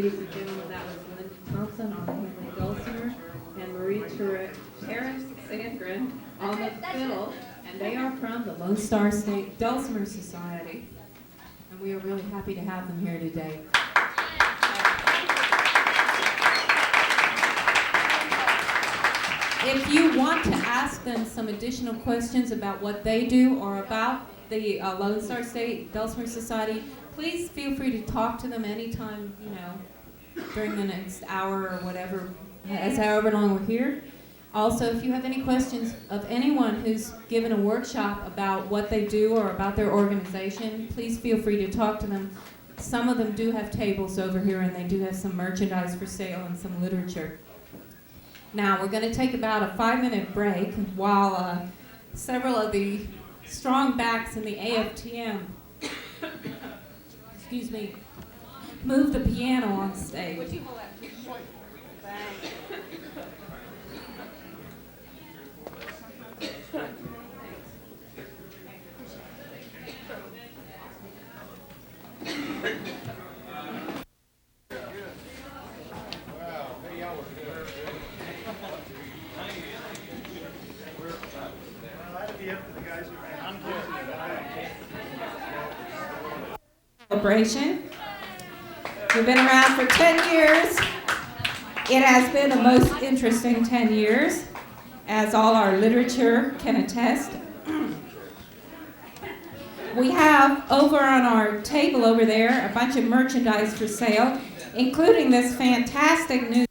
ladies and gentlemen, that was Linda Thompson on the Henley Dulcimer and Marie Terrace Sandgren on the fiddle, and they are from the Lone Star State Dulcimer Society. And we are really happy to have them here today. If you want to ask them some additional questions about what they do or about the Lone Star State Dulcimer Society, please feel free to talk to them anytime, during the next hour or whatever, however long we're here. Also, if you have any questions of anyone who's given a workshop about what they do or about their organization, please feel free to talk to them. Some of them do have tables over here, and they do have some merchandise for sale and some literature. Now, we're going to take about a 5-minute break while several of the strong backs in the AFTM move the piano on stage. Would you hold that? Celebration. We've been around for 10 years. It has been the most interesting 10 years, as all our literature can attest. We have over on our table over there a bunch of merchandise for sale, including this fantastic new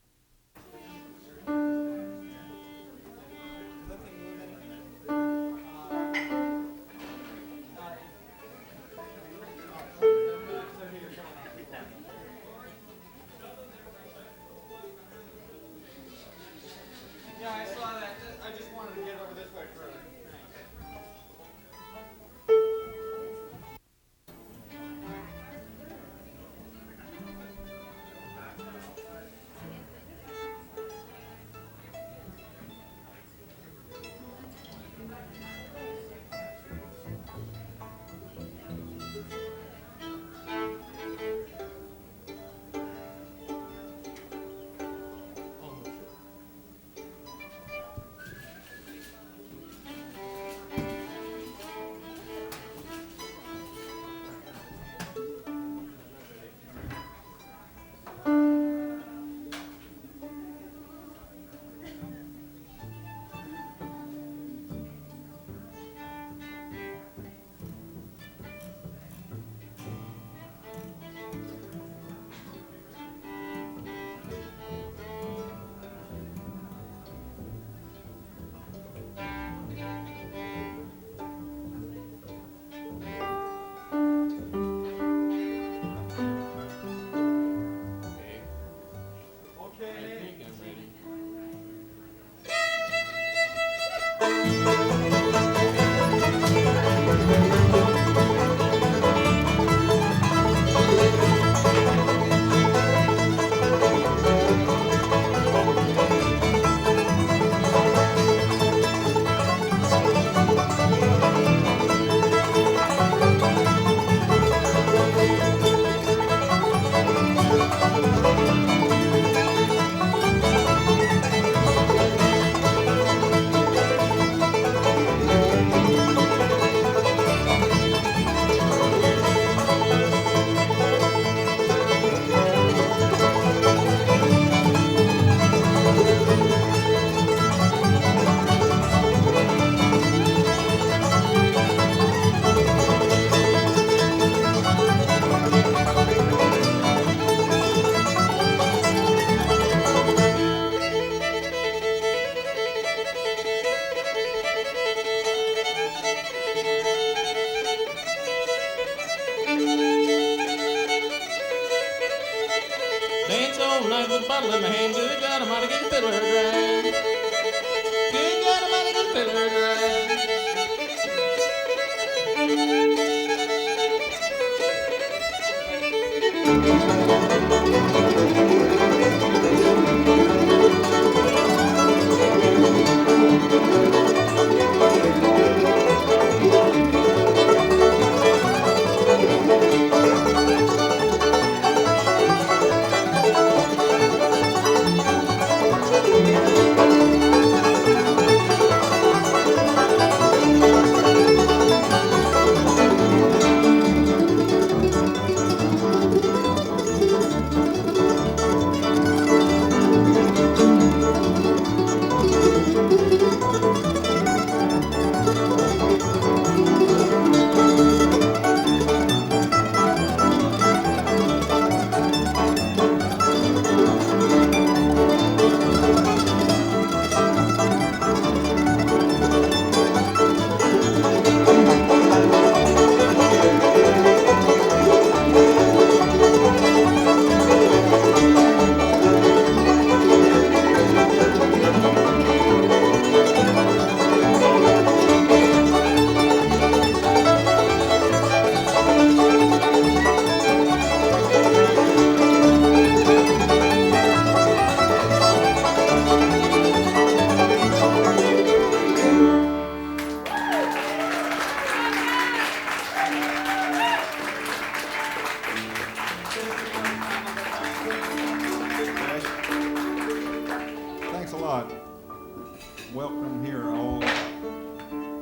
welcome here, all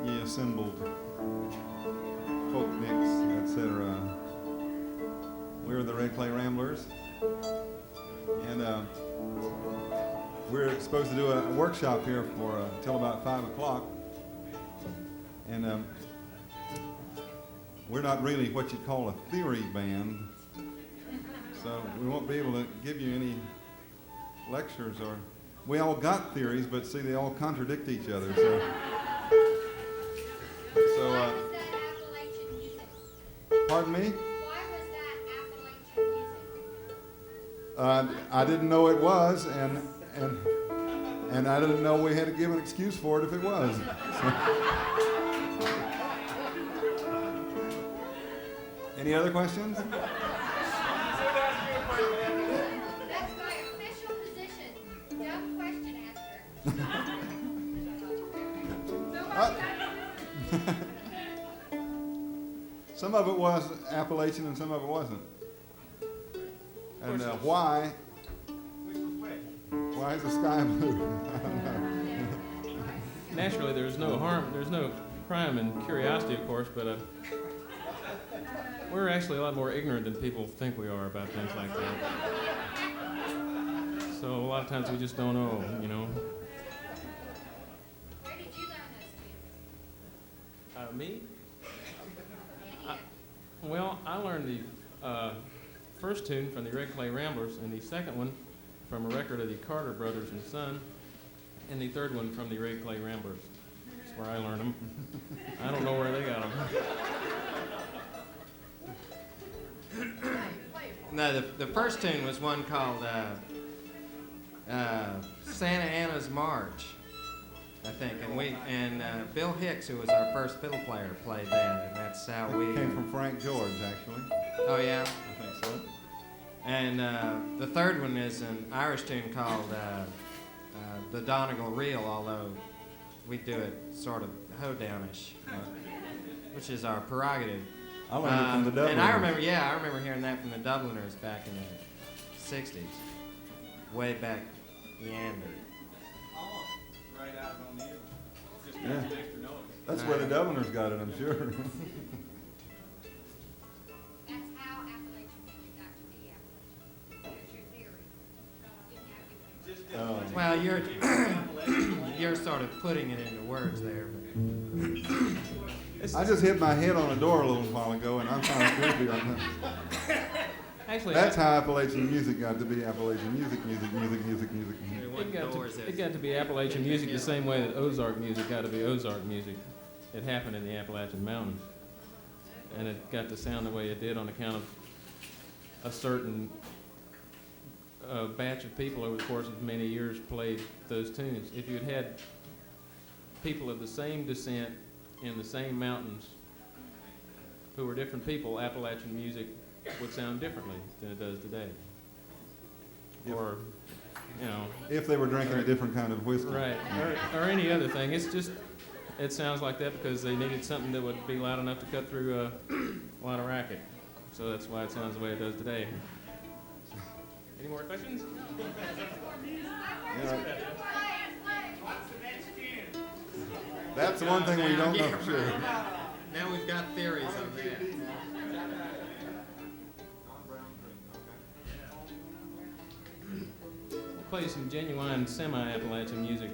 ye assembled, folk nicks, etc. We're the Red Clay Ramblers, and we're supposed to do a workshop here for till about 5 o'clock, and we're not really what you call a theory band, so we won't be able to give you any lectures. Or we all got theories, but see, they all contradict each other. So Why was that Appalachian music? pardon me? Why was that Appalachian music? I didn't know it was, and I didn't know we had to give an excuse for it if it was. Any other questions? That's my official position. Dumb question asker. Some of it was Appalachian and some of it wasn't. And why is the sky blue? I don't know. Naturally, there's no harm, there's no crime in curiosity, of course, but we're actually a lot more ignorant than people think we are about things like that. So a lot of times we just don't know, you know. Where did you learn those tunes? Me? Well, I learned the first tune from the Red Clay Ramblers, and the second one from a record of the Carter Brothers and Son, and the third one from the Red Clay Ramblers. That's where I learned them. I don't know where they got them. No, the first tune was one called Santa Anna's March, I think, and Bill Hicks, who was our first fiddle player, played that, and that's how we Came from Frank George, actually. Oh yeah, I think so. and the third one is an Irish tune called the Donegal Reel, although we do it sort of hoedownish, which is our prerogative. I learned it from the Dubliners. And I remember hearing that from the Dubliners back in the 60s, way back yander. Right out on the hill. Just Yeah. an extra noise. That's where the Dubliners got it, I'm sure. That's how Appalachian music got to be Appalachian. There's your theory. Didn't have to- Well, you're sort of putting it into words there. I just hit my head on a door a little while ago, and I'm kind of goofy right now. Actually, That's how Appalachian music got to be Appalachian music. it got to be Appalachian music the same way that Ozark music got to be Ozark music. It happened in the Appalachian Mountains, and it got to sound the way it did on account of a certain batch of people over the course of many years played those tunes. If you'd had people of the same descent in the same mountains who were different people, Appalachian music would sound differently than it does today. Or, you know. If they were drinking a different kind of whiskey. Right, or any other thing. It's just, it sounds like that because they needed something that would be loud enough to cut through a lot of racket. So that's why it sounds the way it does today. Any more questions? Yeah. That's the one thing we don't know for sure. Now we've got theories on that. We'll play some genuine semi-Appalachian music.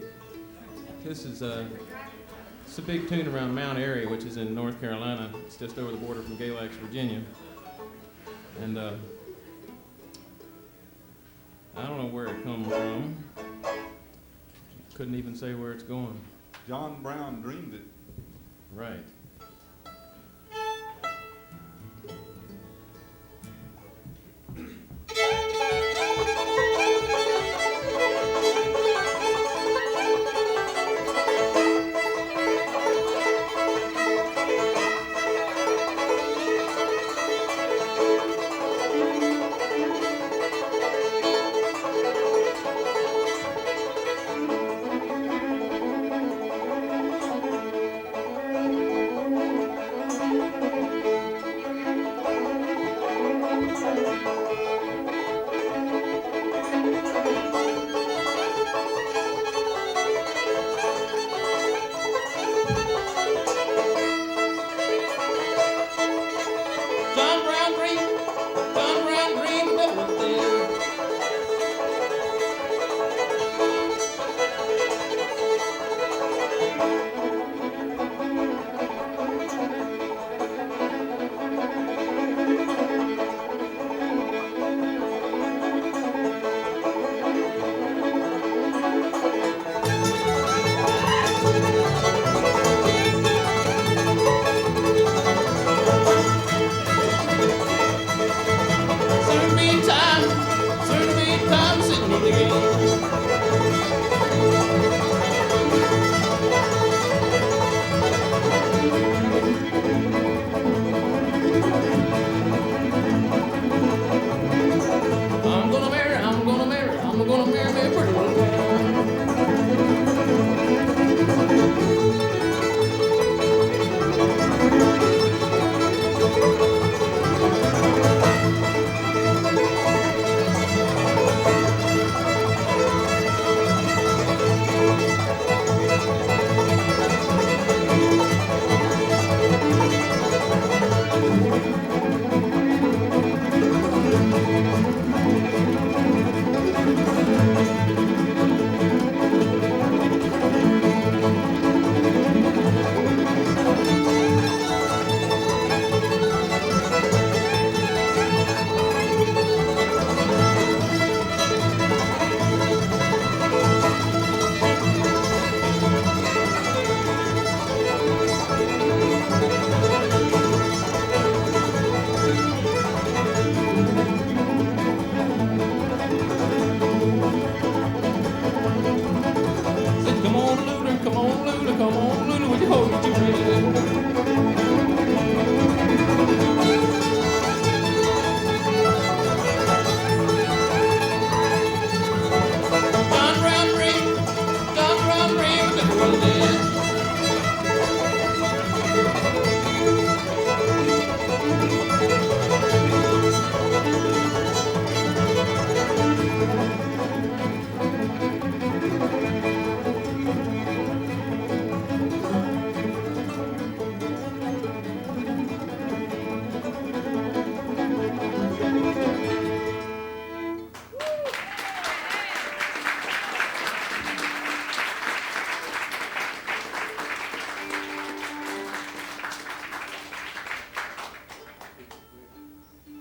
This is it's a big tune around Mount Airy, which is in North Carolina. It's just over the border from Galax, Virginia. And I don't know where it comes from. Couldn't even say where it's going. John Brown dreamed it. Right.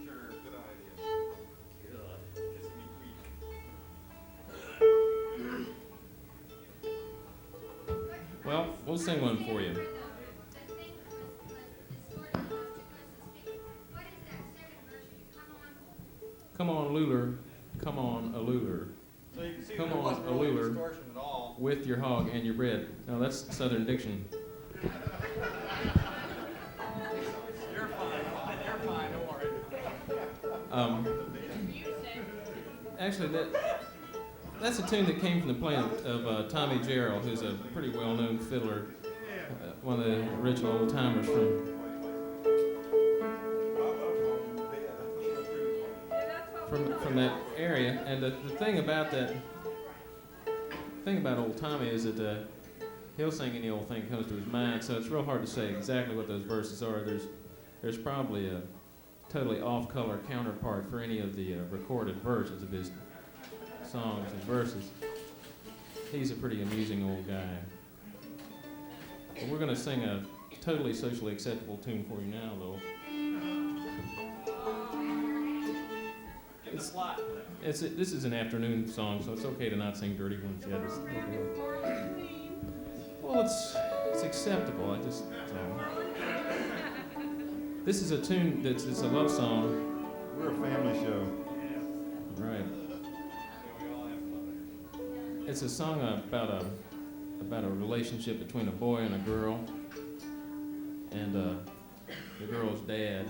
Sure, good idea. Kiss me weak. Well, we'll sing one for you. The thing was sort of those two lessons speak. What is that second verse? You come on. Come on, Luler, come on, a Luler, So you can see Come there on, wasn't a really lure. distortion at all. with your hog and your bread. No, that's Southern diction. You're fine, don't worry. Actually, that's a tune that came from the playing of Tommy Gerald, who's a pretty well-known fiddler, one of the original old-timers from that area. And the thing about old Tommy is that he'll sing any old thing that comes to his mind, so it's real hard to say exactly what those verses are. There's probably a totally off-color counterpart for any of the recorded versions of his songs and verses. He's a pretty amusing old guy. But we're going to sing a totally socially acceptable tune for you now, though. This is an afternoon song, so it's okay to not sing dirty ones yet. Well, it's acceptable. This is a tune it's a love song. We're a family show. Right. It's a song about a relationship between a boy and a girl, and the girl's dad,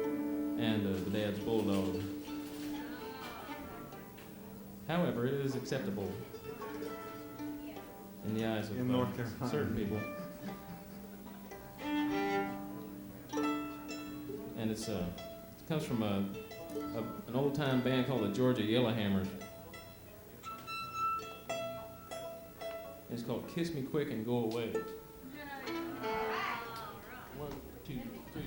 and the dad's bulldog. However, it is acceptable in the eyes of In North Carolina. certain people. And it comes from an old-time band called the Georgia Yellowhammers. It's called Kiss Me Quick and Go Away. 1, 2, 3.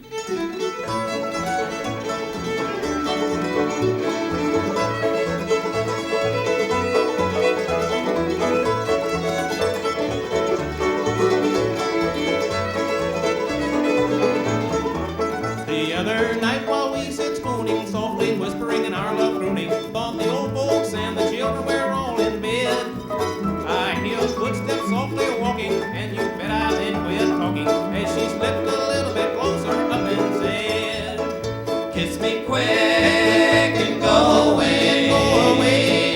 The other night while we sit spooning, softly whispering in our love crooning, thought the old folks and the children were all in bed. I hear footsteps softly walking, and you bet I didn't quit talking, as she slipped a little bit closer up and said, kiss me quick and go away,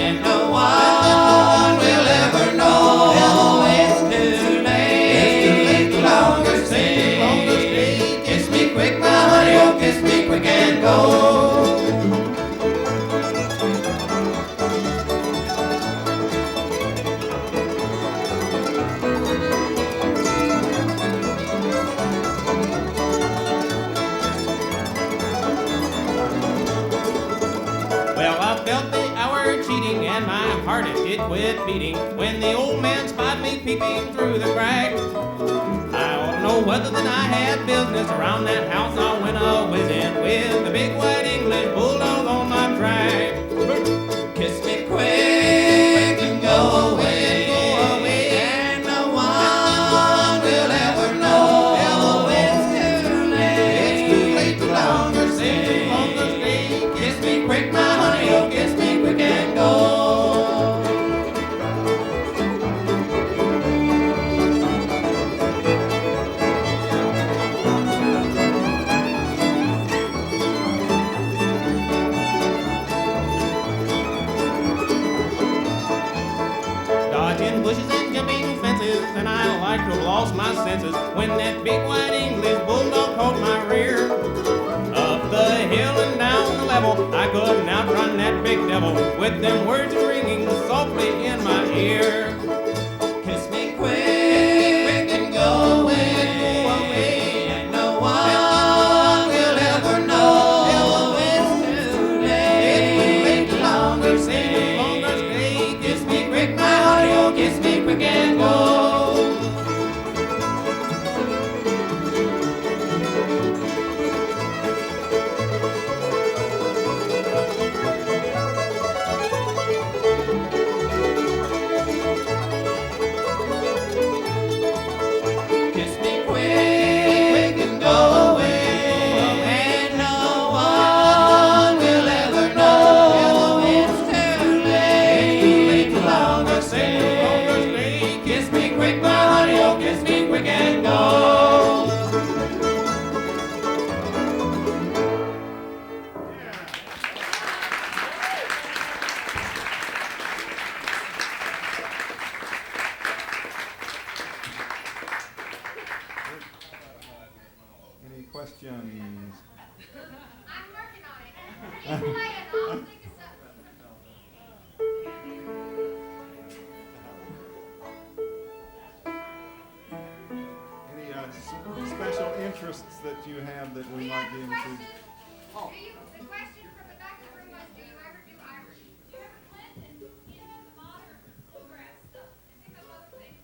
and no one will ever know. It's too late to longer stay. Kiss me quick, my honey, oh kiss me quick and go. Well, I felt the hour cheating and my heart it did quit beating when the old man spied me peeping through the crack. I ought to know whether than I had business around that house. I went a-whizzing with the big white English bulldog on my track. Kiss me quick and go away, and no one will ever know. It's too late to longer stay. Kiss me quick, my honey, oh kiss me quick and go. Dodging bushes and jumping fences, and I like to have lost my senses when that big white English bulldog caught my rear. Up the hill and down the level, I couldn't outrun that big devil with them words ringing softly in my ear. Kiss me quick and go away, and no one will ever know it's too late. Wait longer, stay, Longer stay, kiss me quick, my heart, oh, kiss me quick and go. Kiss me quick and go away, and no one will ever know it's too late. Wait longer, stay, kiss me quick, my honey, oh, kiss me quick and go. Any questions? I'm working on it. Keep playing. I'll think of something. Any special interests that you have that we might be able to? Do you, the question from the back of the room was, do you ever do Irish? Do you ever blend in modern bluegrass stuff and pick up other things?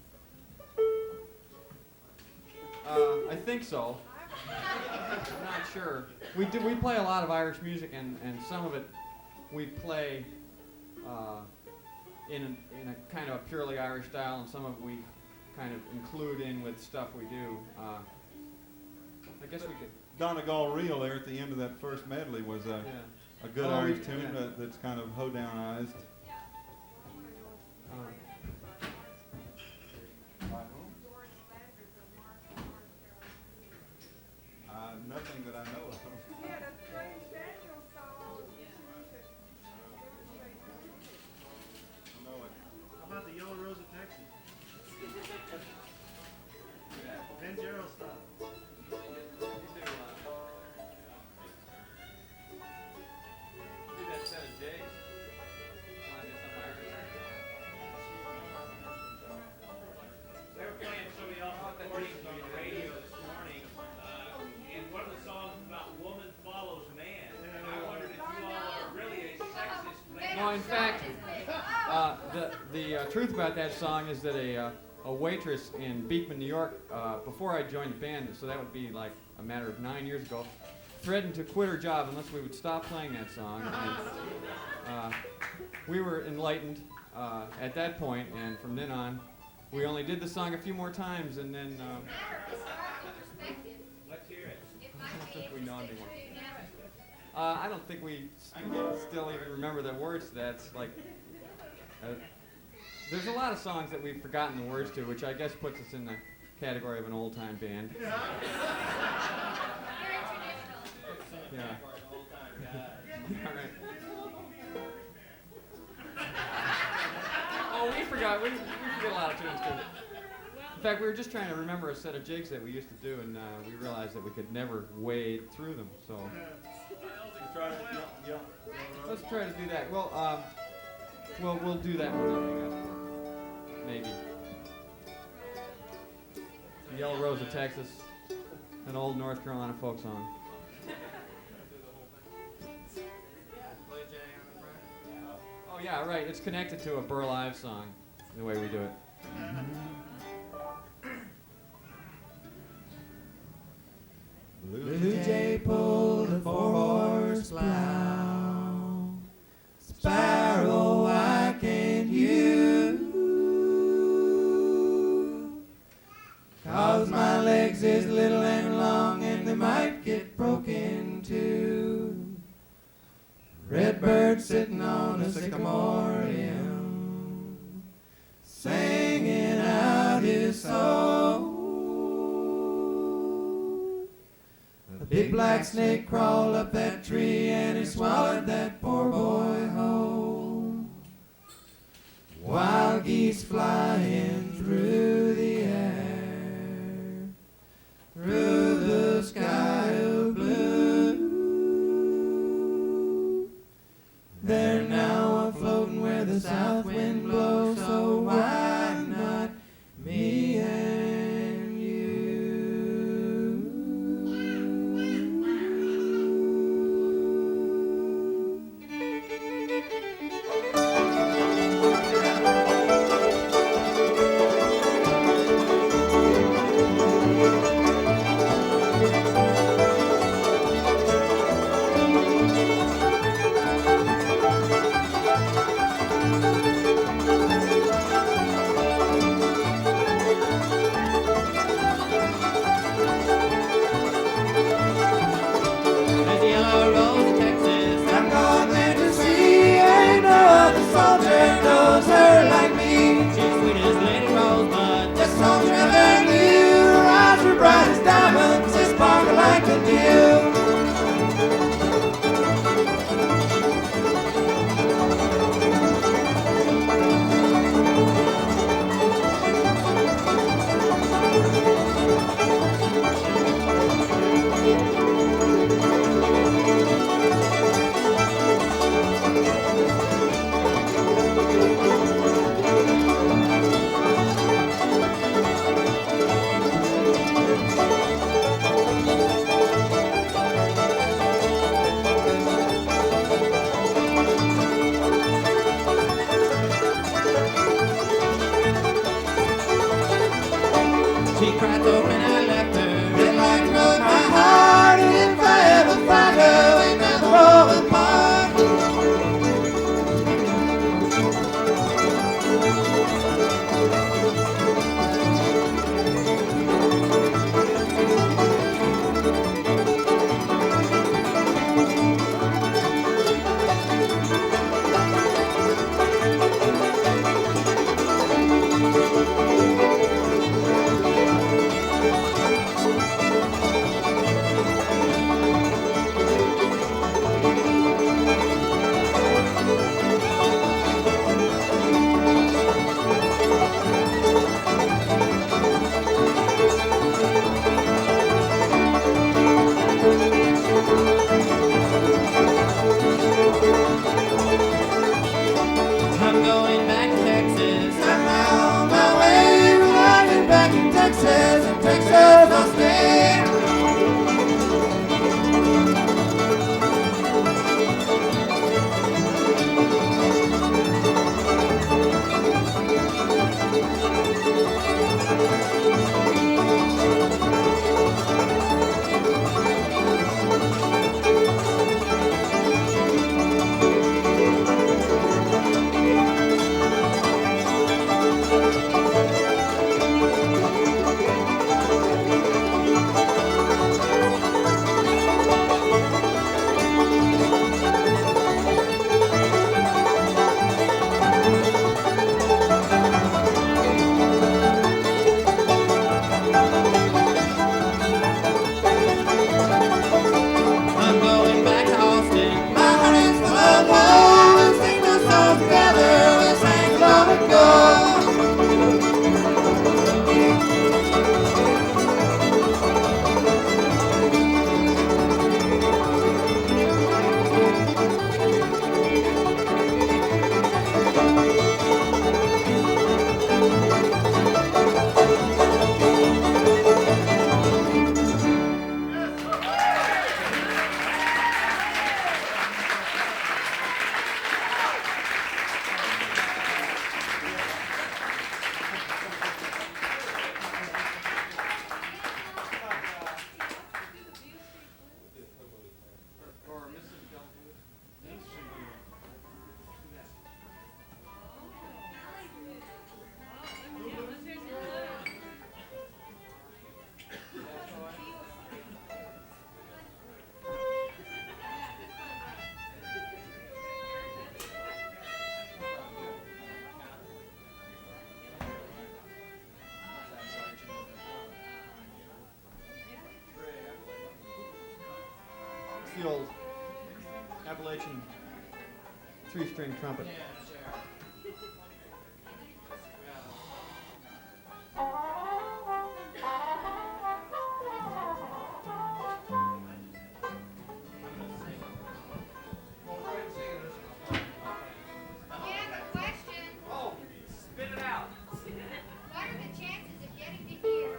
I think so. I'm not sure. We play a lot of Irish music, and some of it we play in a kind of a purely Irish style, and some of it we kind of include in with stuff we do. I guess we could. Donegal Reel there at the end of that first medley was a good Oh, Irish we- tune yeah. that's kind of hoedownized. Nothing that I know of. I know it. How about the Yellow Rose of Texas? Ben Jarrell style. Do that set of J's. They were playing somebody else's recordings on the radio this morning, and one of the songs was about woman follows man. And I wondered if you all are really a sexist band. No, in fact, the truth about that song is that a waitress in Beekman, New York, before I joined the band, so that would be like a matter of 9 years ago, threatened to quit her job unless we would stop playing that song. And, we were enlightened at that point, and from then on, we only did the song a few more times, and then Matter of historical perspective, Let's hear it. it might be we know interesting anymore. to know. I don't think we still even remember the words to that. It's like, there's a lot of songs that we've forgotten the words to, which I guess puts us in the category of an old-time band. Very traditional. Yeah. Yeah, right. Oh, we forget a lot of tunes too. In fact, we were just trying to remember a set of jigs that we used to do, and we realized that we could never wade through them. So let's try to do that. Well, we'll do that one, I guess. Maybe. The Yellow Rose of Texas, an old North Carolina folk song. Oh yeah, right. It's connected to a Burl Ives song, the way we do it. Blue Jay pulled a 4-horse plow. Sparrow, why can't you? 'Cause my legs is little and long and they might get broken too. Redbird sitting on a sycamore limb, singing out his soul. A big black snake crawled up that tree and he swallowed that poor boy whole. Wild geese flying through the air, She cried though when I left her. It like broke my heart, and if I ever find her, we never grow apart. I'm going back to Texas. I'm on my way, but I'll be back in Texas, and Texas I'll stay. I'm going back to Austin. My heart is full of love, and sing the song together we sang long ago. For Mrs. Delwood. It's the old Appalachian three-string trumpet. You have a question? Oh, spit it out. What are the chances of getting to hear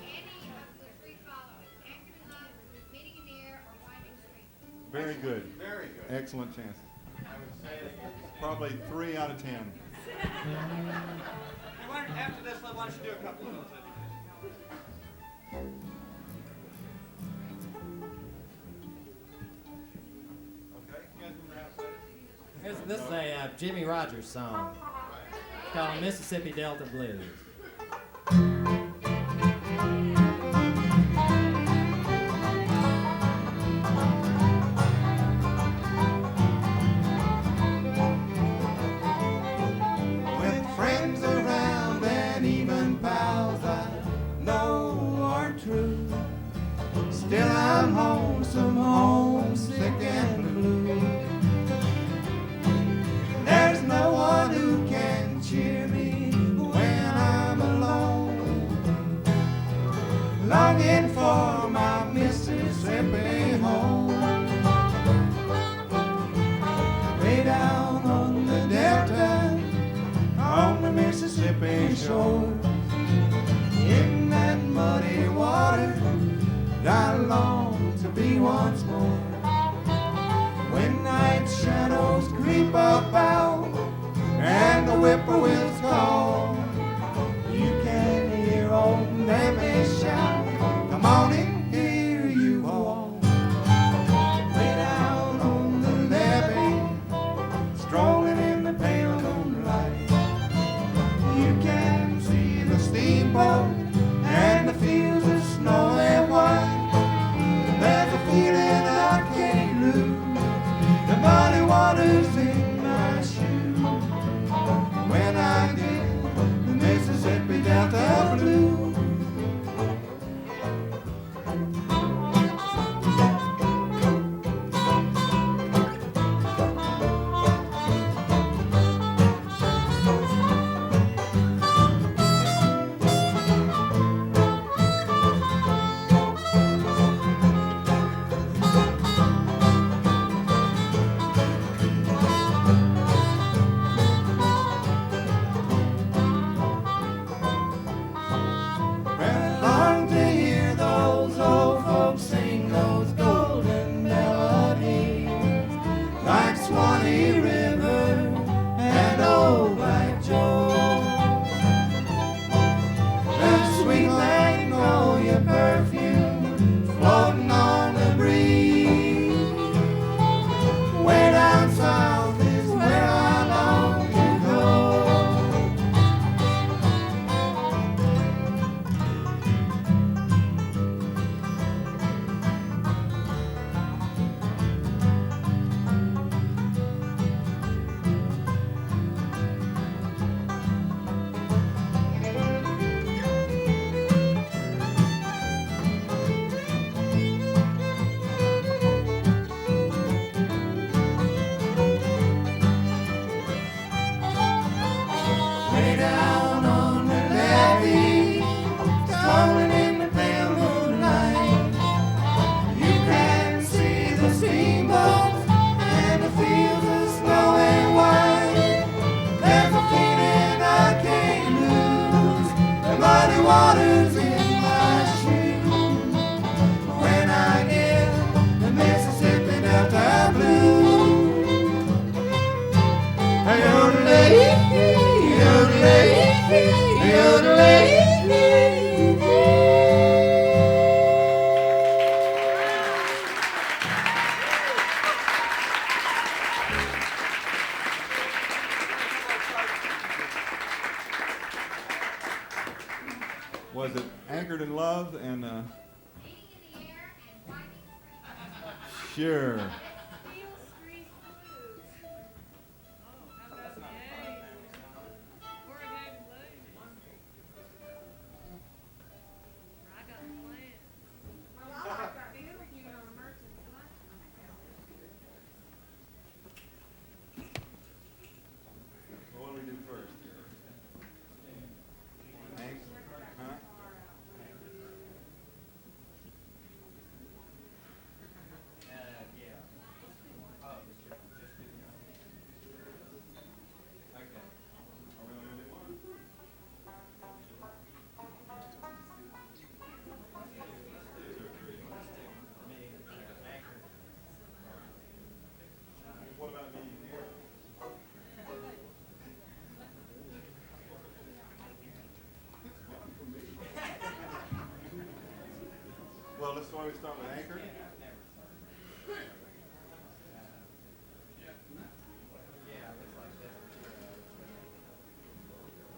any of the three following? Anchored in Love, Meeting in the Air, or Winding Street? Very good. Very good. Excellent chance. I would say that. Probably 3 out of 10. After this, why don't you do a couple of those? Okay, you guys remember how to say it? This is a Jimmy Rogers song called Mississippi Delta Blues. With friends around and even pals I know are true, still I'm homesick and blue. There's no one who can cheer me when I'm alone, longing for my Mississippi home. Way down on the Delta, on the Mississippi shore, in that muddy water, I long to be once more. When night shadows creep up out and the whippoorwills call, you can hear old rainbow and the fields of snow and white. There's a feeling I can't lose, the muddy waters in my shoes. When I get the Mississippi Delta Blues. Was it Anchored in Love and sure. What do we do first? Huh? What about me here? Well, let's start with Anchored.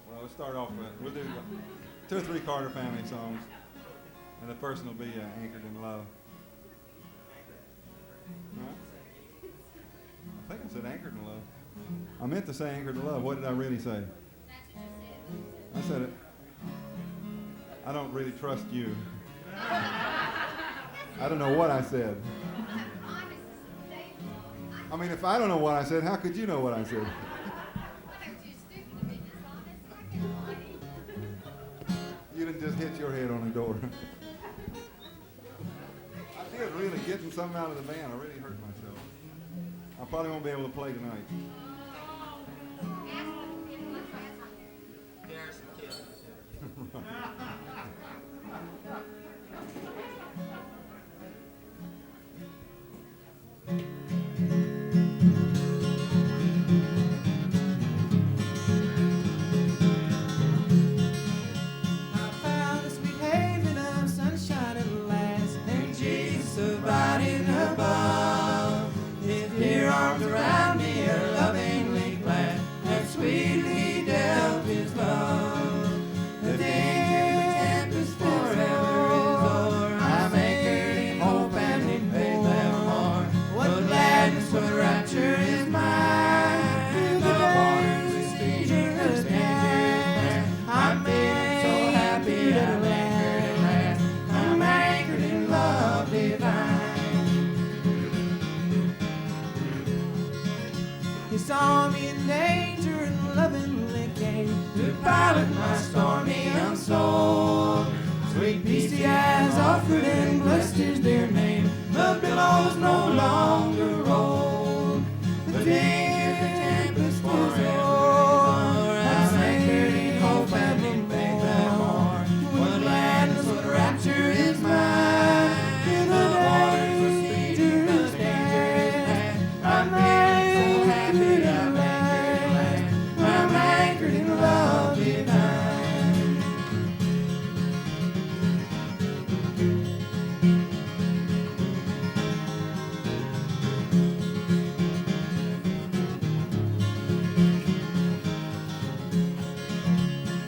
Well, let's start off with, we'll do 2 or 3 Carter family songs. And the first one will be Anchored in Love. Huh? I think I said Anchored in Love. I meant to say Anchored in Love. What did I really say? I said it. I don't really trust you. I don't know what I said. I mean, if I don't know what I said, how could you know what I said? You didn't just hit your head on the door. I did really getting something out of the band. I really hurt myself. I probably won't be able to play tonight. Around me, your loving I'm anchored at last. I'm anchored in love divine. He saw me in danger and lovingly came to pilot my stormy young soul. Sweet peace he has offered and blessed his dear name. The billows no longer roll. The tempest was o'er. I'm anchored in hope and in faith evermore. What gladness, what rapture is mine. In the waters of dangerous path, I'm so happy I'm anchored at last. I'm anchored in love divine.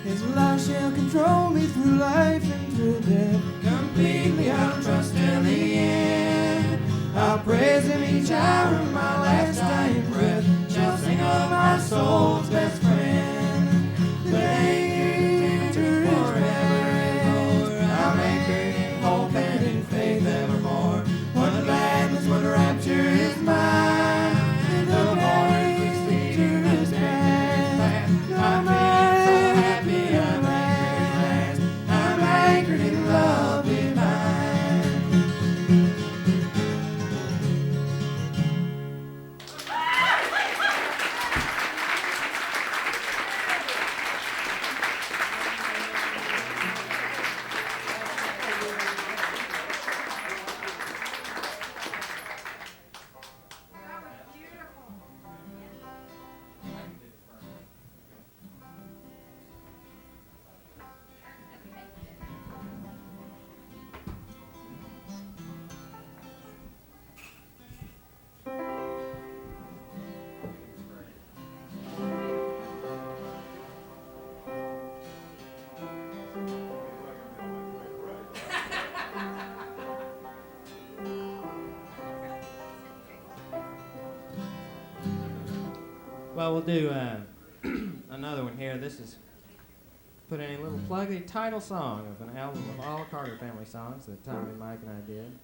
His love shall control me through life and through death. Completely I'll trust till the end. I'll praise him each hour of my last dying breath. Shall sing of my soul's best friend. The danger is forever. I'm anchored in hope and in faith evermore. What gladness, what rapture is mine. In the waters of dangerous path, I'm so happy I'm anchored at last. I'm anchored in love divine. Well, we'll do another one here. This is put in a little plug, the title song of an album of all Carter family songs that Tommy, Mike, and I did.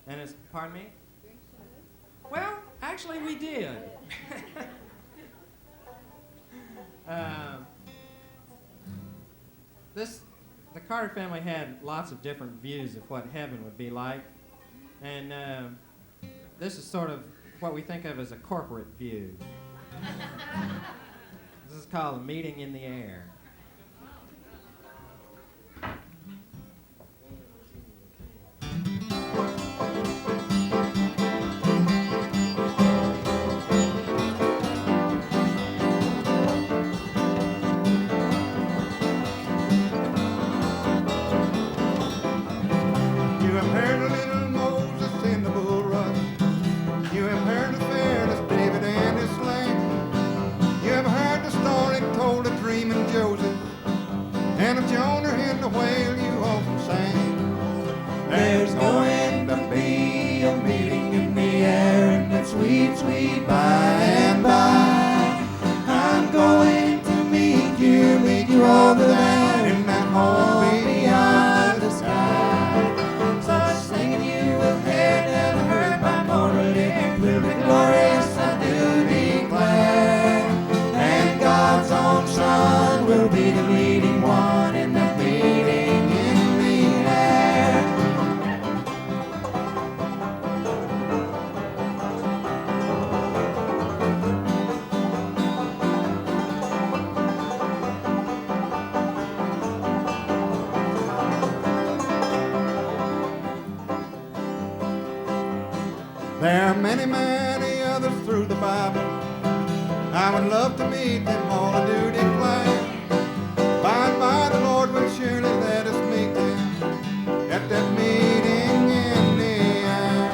And it's, pardon me? Well, actually we did. The Carter family had lots of different views of what heaven would be like. And this is sort of what we think of as a corporate view. This is called a meeting in the air. You have heard of little Moses in the bulrush. You have heard the fearless David and his sling. You have heard the story told of dreaming Joseph and of Jonah in the whale you often sang. There's going to be a meeting in the air in that sweet, sweet by and by. I'm going to meet you over there in that home beyond the sky. Such singing you have heard, never heard by mortal ear, will be glorious, I do declare. And God's own Son will be the leading one in that meeting in the air. There are many, many others through the Bible. I would love to meet them all, I do declare. By and by the Lord will surely let us meet them at that meeting in the air.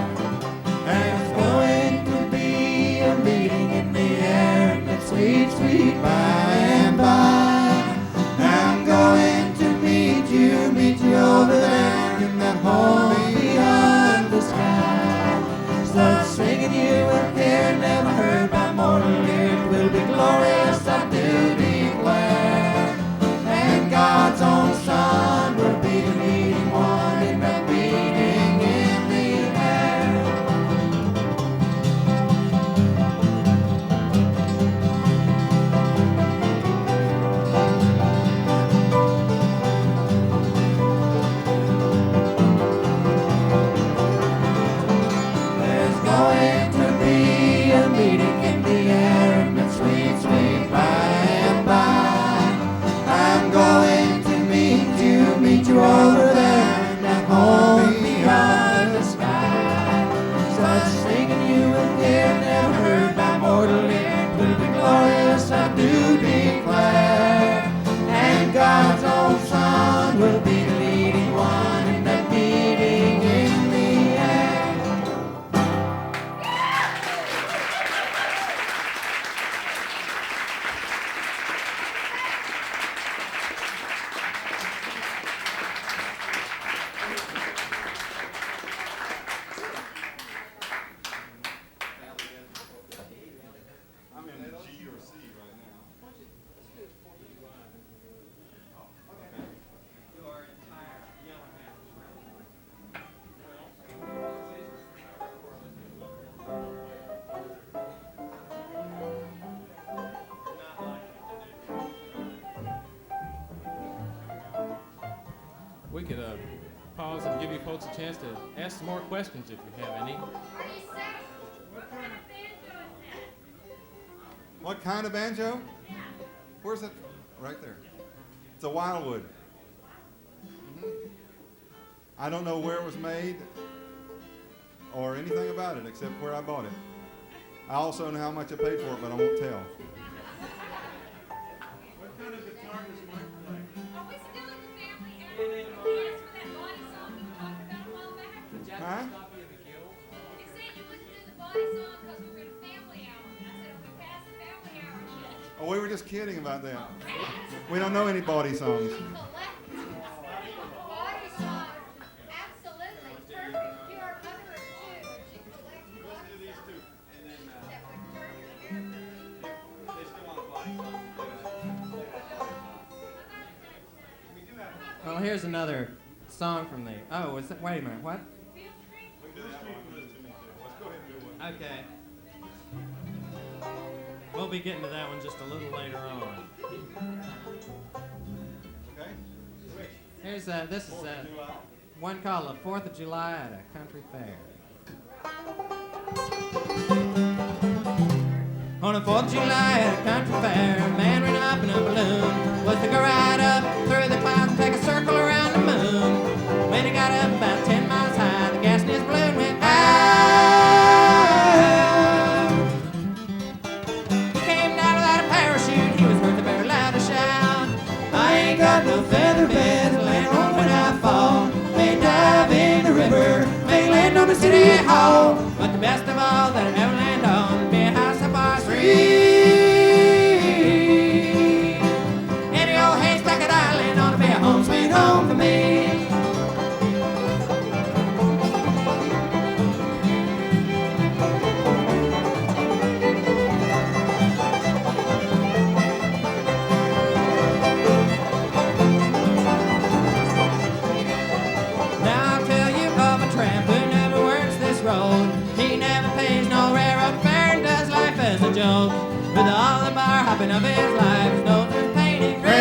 There's going to be a meeting in the air, and it's sweet, sweet by and by. I'm going to meet you over there in that home beyond the sky. Such singing you will hear, never heard by mortal ear. It will be glorious, I do declare. we could pause and give you folks a chance to ask some more questions if you have any. Are you set? What kind of banjo is that? What kind of banjo? Where's it? Right there. It's a wildwood. I don't know where it was made or anything about it except where I bought it. I also know how much I paid for it, but I won't tell. What kind of guitar does Mike play? Are we still in the family era? Yes, for that body song we talked about a while back. Huh? You said you wouldn't do the body song because we were in family hour. And I said, are we past the family hour yet? Oh, we were just kidding about that. We don't know any body songs. Body song, absolutely. Perfect, pure mother of two. She collects body songs that would turn your hair blue. They still want a body song. Well, here's another song from the. Oh, is that? Wait a minute. What? Okay. We'll be getting to that one just a little later on. Okay? Here's this is one called the 4th of July at a country fair. On the 4th of July at a country fair, a man ran up in a balloon. Was to go right up through the clouds and take a circle around the moon. When he got up about 10 miles high, the gas in his balloon went out. He came down without a parachute, he was heard the very loudest shout. I ain't got no feather bed to land on when I fall. May dive in the river, may land on the city hall. But the best of all that I ever land on, be a house up our street. Any old haystack at island ought to be a home sweet home for me. Now I'll tell you of a tramp who never works this road. He never pays no railroad fare and does life as a joke. With all the bar hopping of his life, his nose is painted gray.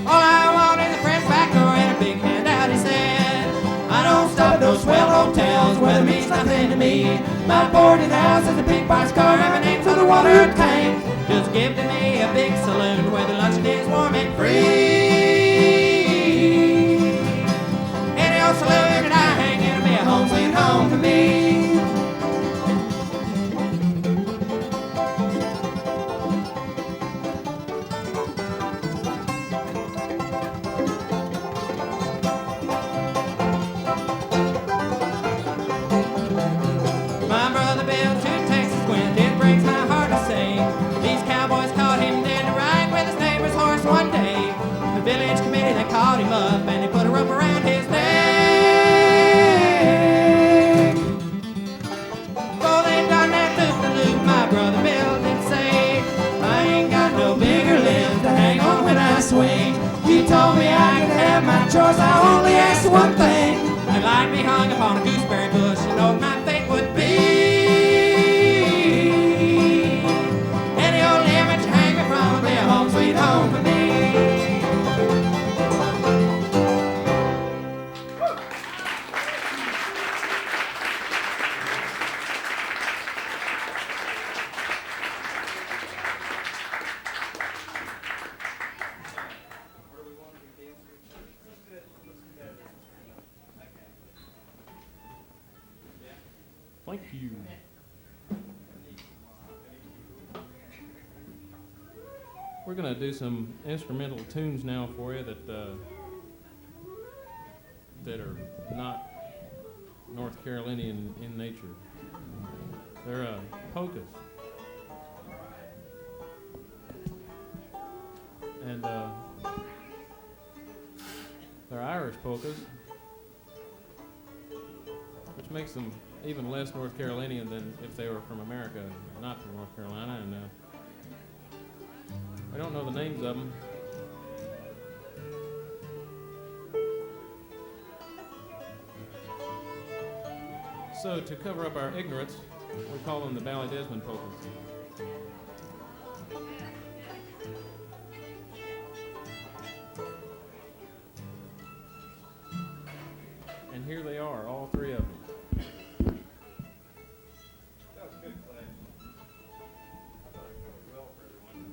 All I want is a fresh back door and a big handout, he said. I don't stop at no swell hotels, weather means nothing to me. My boarding house is a big box car, and my name's on the water tank. Just give to me a big saloon where the luncheon is warm and free. Any old saloon that I hang in will be a home sweet home for me. My brother Bill to Texas went, it breaks my heart to say. These cowboys caught him dead to ride with his neighbor's horse one day. The village committee, they caught him up and they put a rope around his neck. Oh, they done that loop-de-loop, my brother Bill did say. I ain't got no bigger limbs to hang on when I swing. He told me I could have my choice, I only asked one thing. I'd like to be hung upon a gooseberry bush, you know what my fate would be. Any old limb that you hang me from will be a home sweet home for me. Thank you. We're going to do some instrumental tunes now for you that are not North Carolinian in nature. They're polkas. And they're Irish polkas, which makes them even less North Carolinian than if they were from America, not from North Carolina. And I don't know the names of them. So to cover up our ignorance, we call them the Ballydesmond polkas. here they are, all three of them. That was good, Clay. I thought it went well for everyone.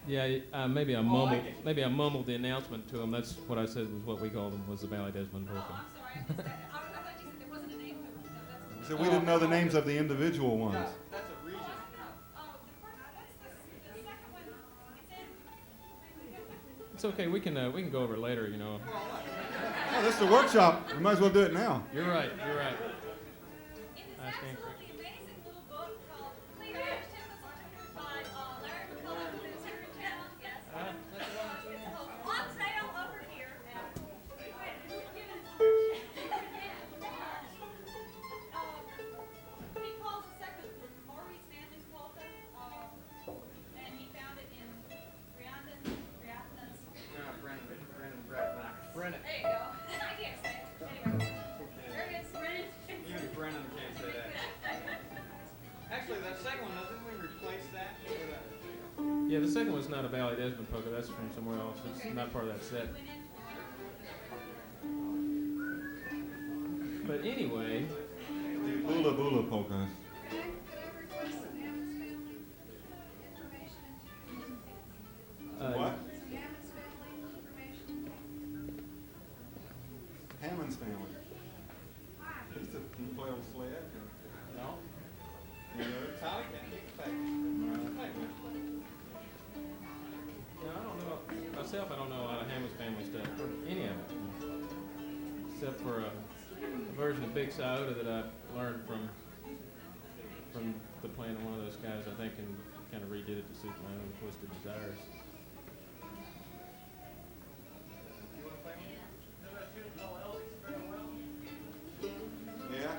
Yeah, maybe I mumbled the announcement to him. That's what I said was what we called them, was the Valley Desmond polka. I'm sorry, I missed that. I thought you said there wasn't a name to it. No, that's So we didn't know the names of the individual ones. That's a region. It's okay. We can go over it later. You know. Oh, this is a workshop. We might as well do it now. You're right. You're right. In this absolutely amazing little book called Clear Air Tempest by Larry McCullough, who's here in town. Yes. On sale over here. He calls the second Maurice Manley's polka, and he found it in Brianna's. Brennan. There you go. I can't say it. Anyway. There it is. Brennan. Even Brennan can't say that. Actually, that second one, doesn't we replace that with Yeah, the second one's not a Valley Desmond polka. That's from somewhere else. It's not part of that set. But anyway, The Bula Bula polkas. Could I request some Hammond's family information? What? Some Hammond's family information? Hammond's family. He's the he play on sled. No. You know? Tommy can. yeah, I don't know myself. I don't know a lot of Hammond's family stuff, or any of it, except for a version of Big Scioto that I learned from the playing of one of those guys, I think, and kind of redid it to suit my own twisted desires. Yeah.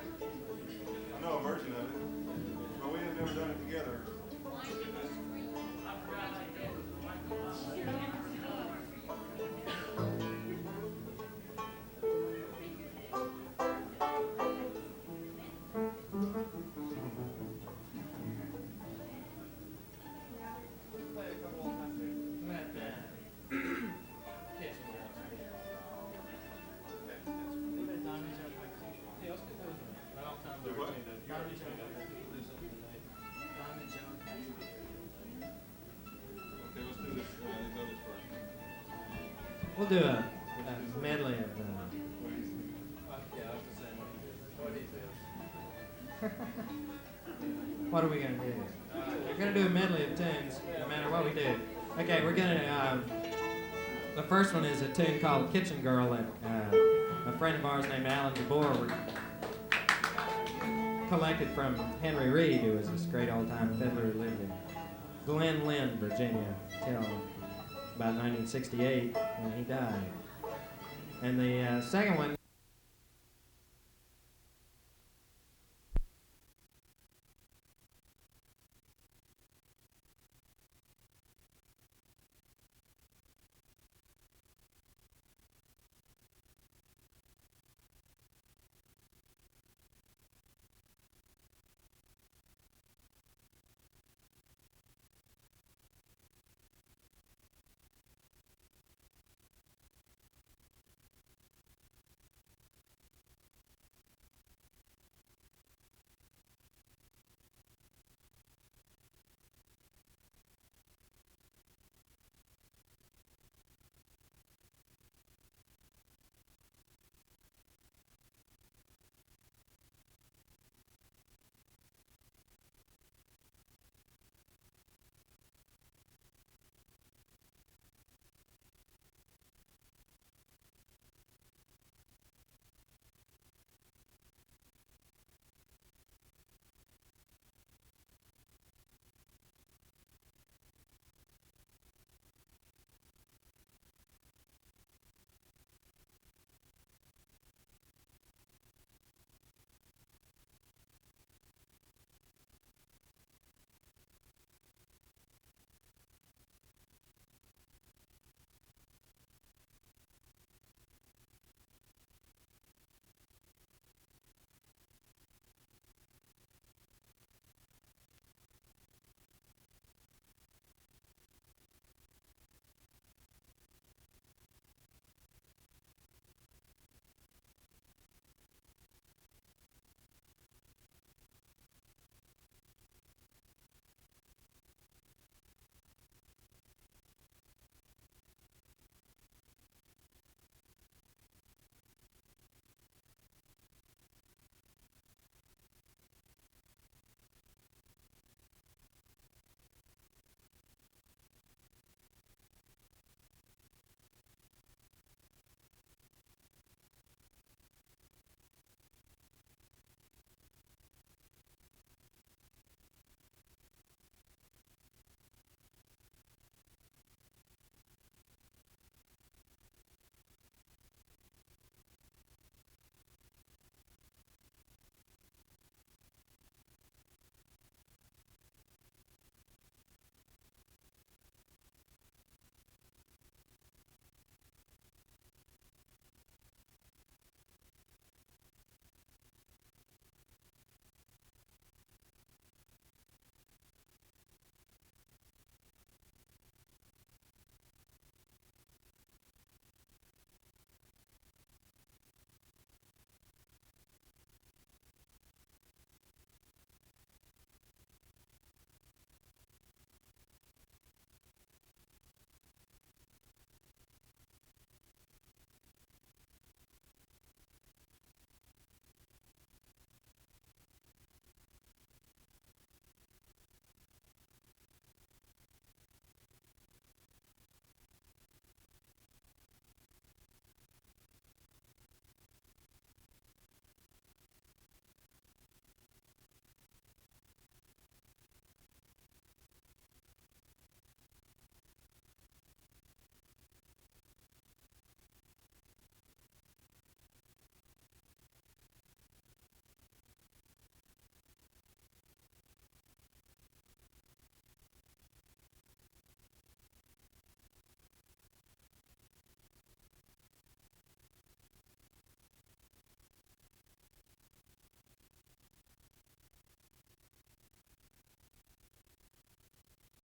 We'll do a medley of. What are we gonna do? We're gonna do a medley of tunes, no matter what we do. Okay, we're gonna. The first one is a tune called "Kitchen Girl" that a friend of ours named Alan DeBoer collected from Henry Reed, who was this great old-time fiddler who lived in Glen Lynn, Virginia, till about 1968 when he died. And the second one